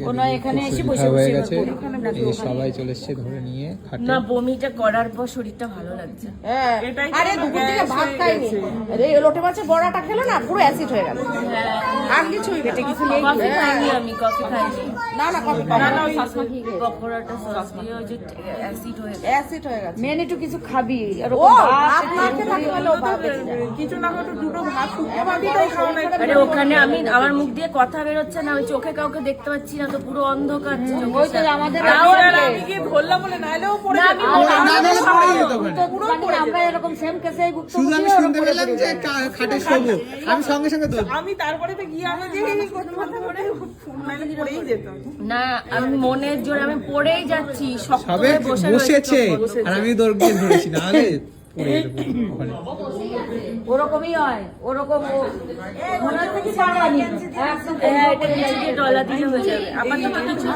ওনা এখানে এসে বসে হয়ে বসে গেছে, গল্প এই যে সবাই চলে এসছে ধরে নিয়ে খাটে। না, বমিটা করার পর শরীরটা ভালো লাগছে। হ্যাঁ, আরে দুপুর থেকে ভাত খাইনি, আরে লোটে মাছের বড়াটা খেলো না, পুরো অ্যাসিড হয়ে গেল। আর কিছুই পেটে কিছু নেই। কফি খাইনি, আমি কফি খাইনি। না না কফি না না, ওই শাসমা খেয়ে গেছে। পকোড়াটা সস দিয়ে ওই যে অ্যাসিড হয়ে গেছে। অ্যাসিড হয়ে গেছে। মেন একটু কিছু খাবি, আর ও ভাত না খেয়ে থাকলে হলো ভাত বেঁচে যায়। কিছু না হয়তো দুটো ভাত শুকনো ভাতটাই খাওয়া নাই। আরে ওখানে আমি আমার মুখ দিয়ে কথা বেরোচ্ছে না, ওই চোখে কাউকে দেখতে পাচ্ছি না, তো পুরো অন্ধকার চোখে। ওই তো আমাদের আমি গিয়ে ধরলাম বলে নাইলেও পড়ে যেত। আমরা এরকম সেম কেসে শুধু আমি শুনতে পেলাম যে খাটে শোবো, আমি সঙ্গে সঙ্গে দৌড়। আমি তারপরে তো গিয়ে আমি যে করতে করতে করে নাইলে পড়েই যেতাম। না, আমি মনের জোরে আমি পড়েই যাচ্ছি, শক্ত সবে হয়ে বসে বসেছে রয়েছে। আর আমি দৌড় গিয়ে ধরেছি, না আরে পড়ে যেত ওখানে। ওরকমই হয়, ওরকম মনে হচ্ছে কি সারা একদম হ্যাঁ, এটা কিছু দিয়ে ডলা দিলে হয়ে যাবে। আপাতত কিছু